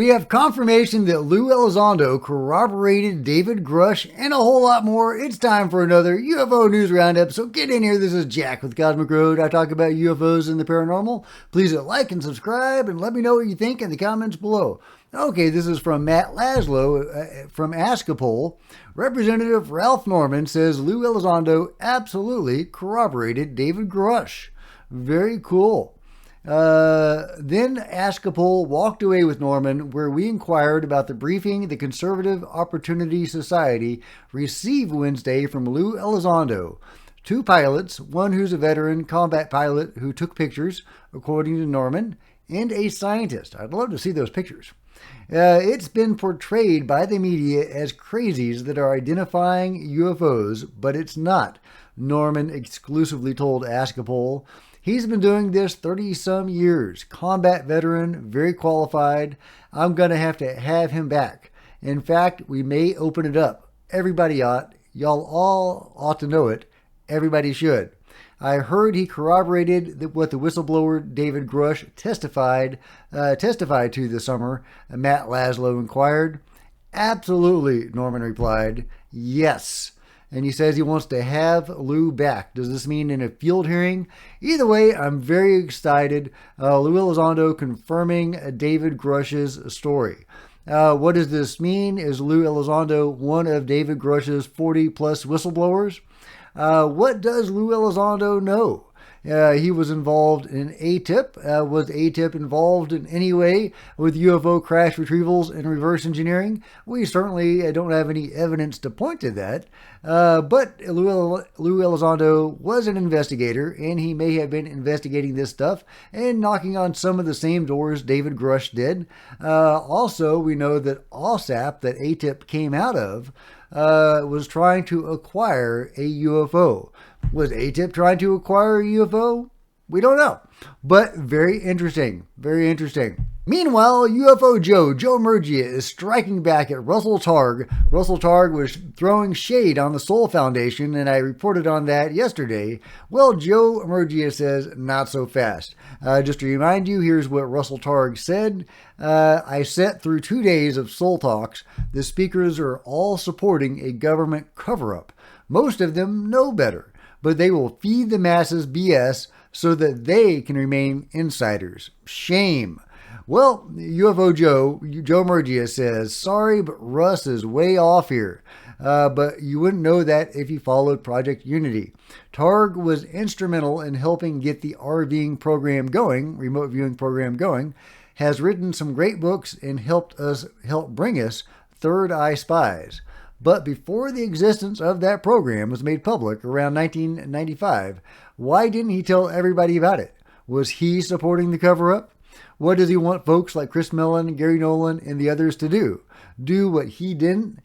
We have confirmation that Lue Elizondo corroborated David Grush and a whole lot more. It's time for another UFO News Roundup, so get in here. This is Jack with Cosmic Road. I talk about UFOs and the paranormal. Please like and subscribe and let me know what you think in the comments below. Okay, this is from Matt Laszlo from Askapole. Representative Ralph Norman says Lue Elizondo absolutely corroborated David Grush. Very cool. Then Askapole walked away with Norman, where we inquired about the briefing the Conservative Opportunity Society received Wednesday from Lue Elizondo. Two pilots, one who's a veteran combat pilot who took pictures, according to Norman, and a scientist. I'd love to see those pictures. It's been portrayed by the media as crazies that are identifying UFOs, but it's not, Norman exclusively told Askapole. He's been doing this 30-some years. Combat veteran, very qualified. I'm going to have him back. In fact, we may open it up. Everybody ought. Y'all all ought to know it. Everybody should. I heard he corroborated what the whistleblower David Grush testified to this summer, Matt Laszlo inquired. Absolutely, Norman replied. Yes. And he says he wants to have Lue back. Does this mean in a field hearing? Either way, I'm very excited. Lue Elizondo confirming David Grush's story. What does this mean? Is Lue Elizondo one of David Grush's 40-plus whistleblowers? What does Lue Elizondo know? He was involved in A-Tip. Was A-Tip involved in any way with UFO crash retrievals and reverse engineering? We certainly don't have any evidence to point to that. But Lue Elizondo was an investigator, and he may have been investigating this stuff and knocking on some of the same doors David Grush did. Also, we know that OSAP, that A-Tip came out of, was trying to acquire a UFO. Was A-Tip trying to acquire a UFO? We don't know. But very interesting. Very interesting. Meanwhile, UFO Joe Mergia is striking back at Russell Targ. Russell Targ was throwing shade on the Soul Foundation, and I reported on that yesterday. Well, Joe Mergia says, not so fast. Just to remind you, here's what Russell Targ said. I sat through 2 days of Soul Talks. The speakers are all supporting a government cover-up. Most of them know better, but they will feed the masses BS so that they can remain insiders. Shame. Well, UFO Joe Mergia says, sorry, but Russ is way off here. But you wouldn't know that if you followed Project Unity. Targ was instrumental in helping get the RVing program going, remote viewing program going, has written some great books and help bring us Third Eye Spies. But before the existence of that program was made public around 1995, why didn't he tell everybody about it? Was he supporting the cover-up? What does he want folks like Chris Mellon, Gary Nolan, and the others to do? Do what he didn't?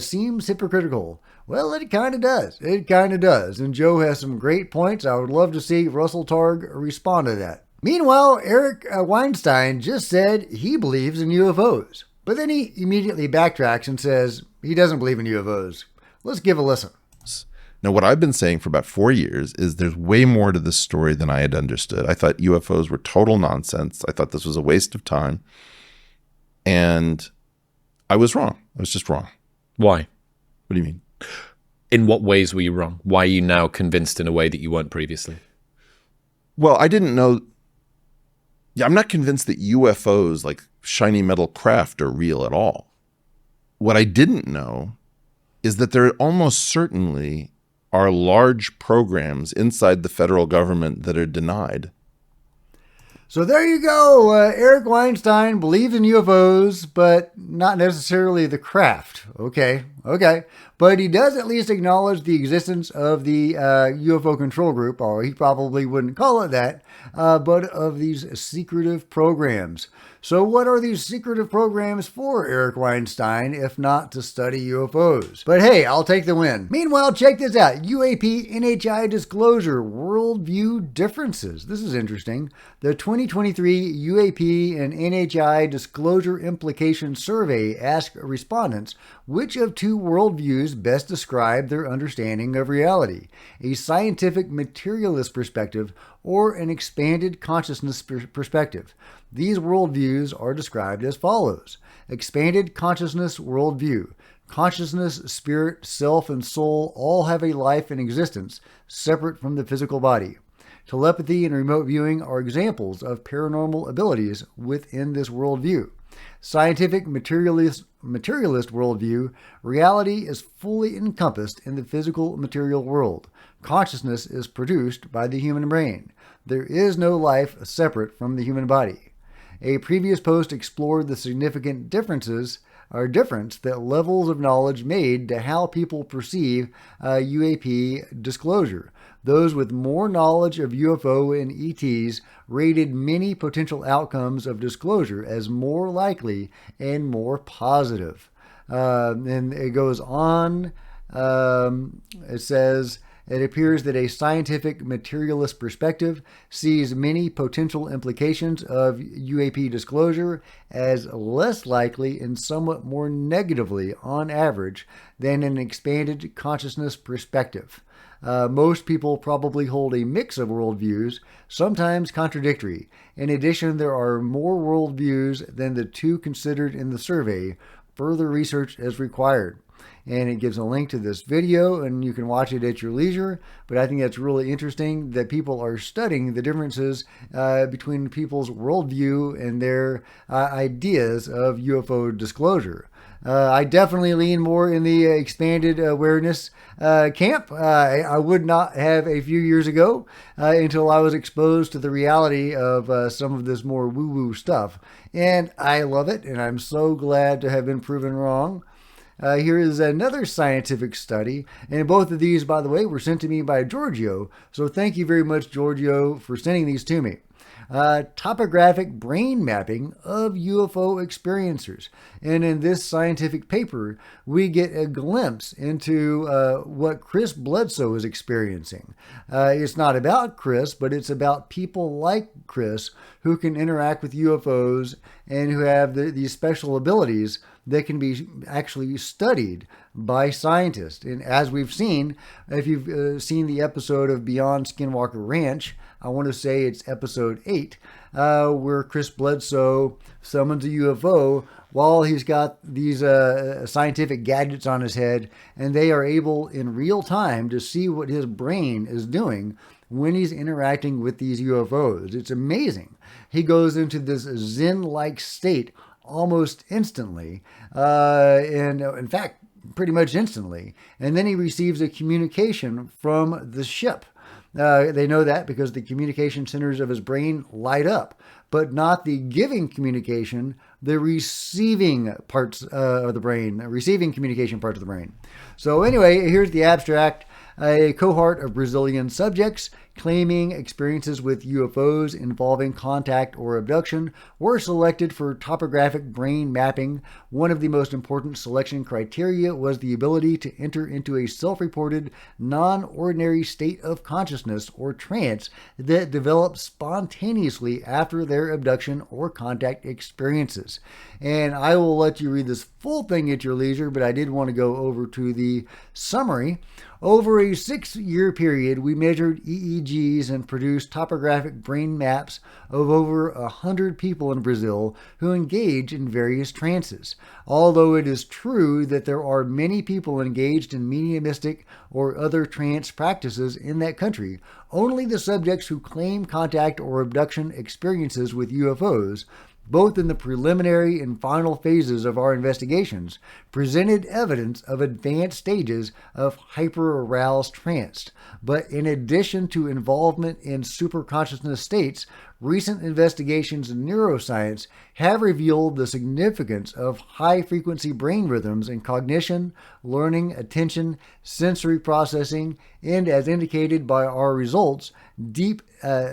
Seems hypocritical. Well, it kind of does. It kind of does. And Joe has some great points. I would love to see Russell Targ respond to that. Meanwhile, Eric Weinstein just said he believes in UFOs. But then he immediately backtracks and says he doesn't believe in UFOs. Let's give a listen. Now, what I've been saying for about 4 years is there's way more to this story than I had understood. I thought UFOs were total nonsense. I thought this was a waste of time. And I was wrong. I was just wrong. Why? What do you mean? In what ways were you wrong? Why are you now convinced in a way that you weren't previously? Well, I didn't know. Yeah, I'm not convinced that UFOs, like shiny metal craft, are real at all. What I didn't know is that there almost certainly are large programs inside the federal government that are denied. So there you go. Eric Weinstein believes in UFOs, but not necessarily the craft. Okay. But he does at least acknowledge the existence of the UFO control group, or he probably wouldn't call it that, but of these secretive programs. So what are these secretive programs for, Eric Weinstein, if not to study UFOs? But hey, I'll take the win. Meanwhile, check this out. U.A.P. NHI disclosure, worldview differences. This is interesting. The 2023 U.A.P. and NHI disclosure implication survey asked respondents which of two two worldviews best describe their understanding of reality: a scientific materialist perspective or an expanded consciousness perspective. These worldviews are described as follows: expanded consciousness worldview. Consciousness, spirit, self, and soul all have a life and existence separate from the physical body. Telepathy and remote viewing are examples of paranormal abilities within this worldview. Scientific materialist worldview: reality is fully encompassed in the physical material world. Consciousness is produced by the human brain. There is no life separate from the human body. A previous post explored the significant difference that levels of knowledge made to how people perceive U.A.P. disclosure. Those with more knowledge of UFO and ETs rated many potential outcomes of disclosure as more likely and more positive. And it goes on. It says, it appears that a scientific materialist perspective sees many potential implications of UAP disclosure as less likely and somewhat more negatively on average than an expanded consciousness perspective. Most people probably hold a mix of worldviews, sometimes contradictory. In addition, there are more worldviews than the two considered in the survey. Further research is required. And it gives a link to this video, and you can watch it at your leisure. But I think that's really interesting that people are studying the differences between people's worldview and their ideas of UFO disclosure. I definitely lean more in the expanded awareness camp. I would not have a few years ago until I was exposed to the reality of some of this more woo-woo stuff. And I love it, and I'm so glad to have been proven wrong. Here is another scientific study, and both of these, by the way, were sent to me by Giorgio, so thank you very much, Giorgio, for sending these to me. Topographic brain mapping of UFO experiencers. And in this scientific paper, we get a glimpse into what Chris Bledsoe is experiencing. It's not about Chris, but it's about people like Chris who can interact with UFOs and who have these special abilities that can be actually studied by scientists. And as we've seen, if you've seen the episode of Beyond Skinwalker Ranch, I want to say it's episode 8, where Chris Bledsoe summons a UFO while he's got these scientific gadgets on his head, and they are able in real time to see what his brain is doing when he's interacting with these UFOs. It's amazing. He goes into this Zen-like state almost instantly, and in fact, pretty much instantly. And then he receives a communication from the ship. They know that because the communication centers of his brain light up, but not the giving communication, the receiving parts of the brain, receiving communication parts of the brain. So anyway, here's the abstract. A cohort of Brazilian subjects claiming experiences with UFOs involving contact or abduction were selected for topographic brain mapping. One of the most important selection criteria was the ability to enter into a self-reported, non-ordinary state of consciousness or trance that develops spontaneously after their abduction or contact experiences. And I will let you read this full thing at your leisure, but I did want to go over to the summary. Over a 6-year period, we measured EEGs and produced topographic brain maps of over 100 people in Brazil who engage in various trances. Although it is true that there are many people engaged in mediumistic or other trance practices in that country, only the subjects who claim contact or abduction experiences with UFOs, both in the preliminary and final phases of our investigations, presented evidence of advanced stages of hyper-aroused trance. But in addition to involvement in superconsciousness states, recent investigations in neuroscience have revealed the significance of high-frequency brain rhythms in cognition, learning, attention, sensory processing, and, as indicated by our results, deep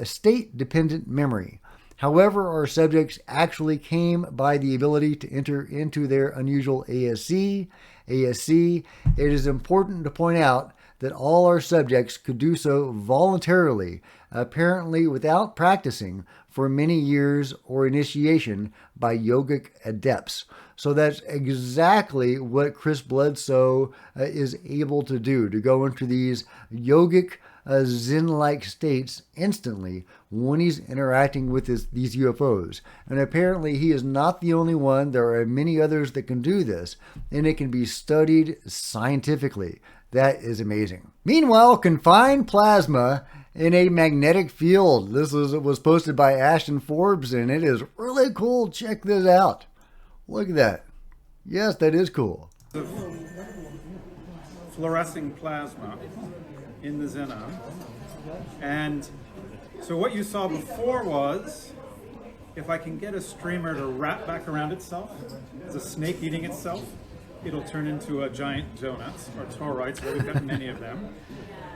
state-dependent memory. However, our subjects actually came by the ability to enter into their unusual ASC. It is important to point out that all our subjects could do so voluntarily, apparently without practicing for many years or initiation by yogic adepts. So that's exactly what Chris Bledsoe is able to do, to go into these yogic, Zen-like states instantly when he's interacting with these UFOs. And apparently he is not the only one. There are many others that can do this, and it can be studied scientifically. That is amazing. Meanwhile, confined plasma in a magnetic field. This was posted by Ashton Forbes, and it is really cool. Check this out. Look at that. Yes, that is cool. Fluorescing plasma in the xenon. And so what you saw before was, if I can get a streamer to wrap back around itself, as a snake eating itself, it'll turn into a giant donuts or toroids, where we've got many of them.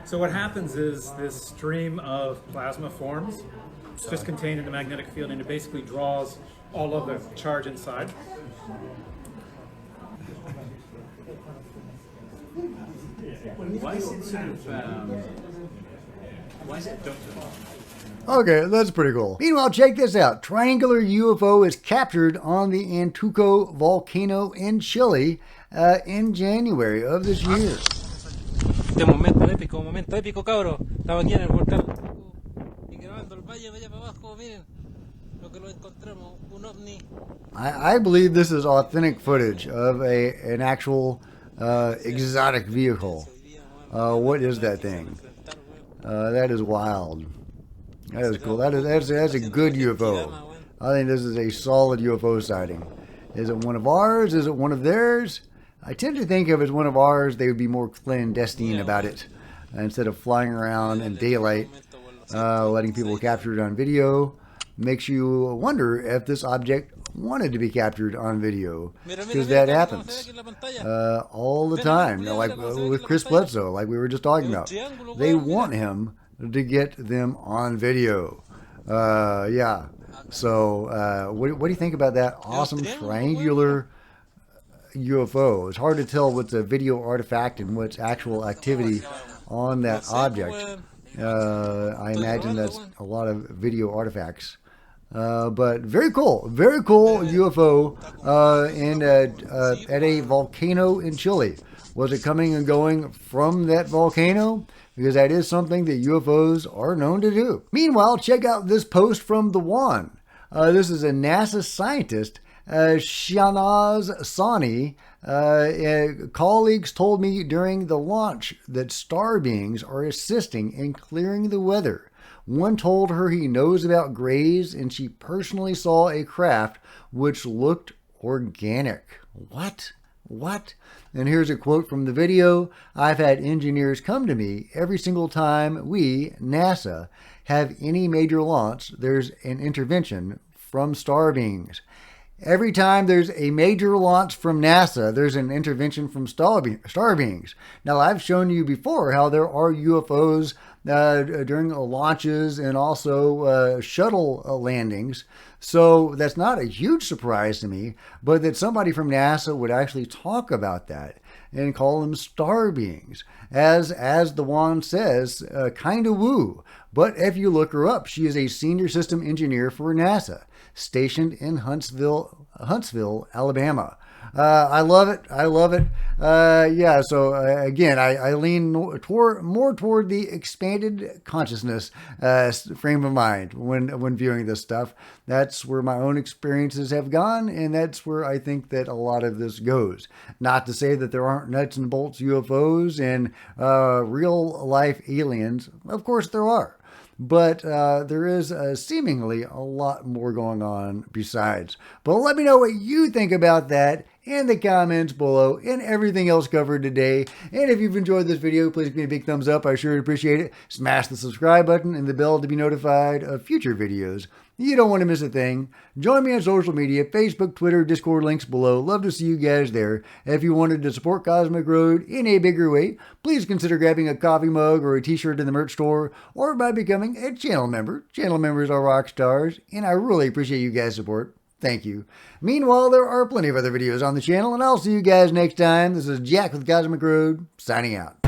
So what happens is this stream of plasma forms. It's just contained in the magnetic field, and it basically draws all of the charge inside. Why is it sort of, why is it dumped? Okay, that's pretty cool. Meanwhile, check this out. Triangular UFO is captured on the Antuco volcano in Chile in January of this year. Este momento épico, cabro. Estaba aquí en el volcán y grabando el valle allá para abajo, miren lo que lo encontramos, un ovni. I believe this is authentic footage of an actual exotic vehicle. What is that thing? That is wild. That is cool. That's a good UFO. I think this is a solid UFO sighting. Is it one of ours? Is it one of theirs? I tend to think if it's one of ours, they would be more clandestine about it. Instead of flying around in daylight, letting people capture it on video, makes you wonder if this object wanted to be captured on video, because that happens all the time. You know, like with Chris Bledsoe, like we were just talking about, they want him to get them on video. Yeah. So what do you think about that awesome triangular UFO? It's hard to tell what's a video artifact and what's actual activity on that object. I imagine that's a lot of video artifacts. But very cool UFO at a volcano in Chile. Was it coming and going from that volcano? Because that is something that UFOs are known to do. Meanwhile, check out this post from The One. This is a NASA scientist, Shahnaz Sani. Colleagues told me during the launch that star beings are assisting in clearing the weather. One told her he knows about grays, and she personally saw a craft which looked organic. What? And here's a quote from the video. I've had engineers come to me every single time we, NASA, have any major launch, there's an intervention from star beings. Every time there's a major launch from NASA, there's an intervention from star beings. Now, I've shown you before how there are UFOs during launches and also shuttle landings. So that's not a huge surprise to me, but that somebody from NASA would actually talk about that and call them star beings. As the one says, kind of woo. But if you look her up, she is a senior system engineer for NASA, stationed in Huntsville, Alabama. I love it. Yeah, so again, I lean more toward the expanded consciousness frame of mind when viewing this stuff. That's where my own experiences have gone, and that's where I think that a lot of this goes. Not to say that there aren't nuts and bolts UFOs and real life aliens. Of course there are. But there is seemingly a lot more going on besides. But let me know what you think about that in the comments below and everything else covered today. And if you've enjoyed this video, please give me a big thumbs up. I sure appreciate it. Smash the subscribe button and the bell to be notified of future videos. You don't want to miss a thing. Join me on social media, Facebook, Twitter, Discord, links below. Love to see you guys there. If you wanted to support Cosmic Road in a bigger way, please consider grabbing a coffee mug or a t-shirt in the merch store, or by becoming a channel member. Channel members are rock stars, and I really appreciate you guys' support. Thank you. Meanwhile, there are plenty of other videos on the channel, and I'll see you guys next time. This is Jack with Cosmic Road, signing out.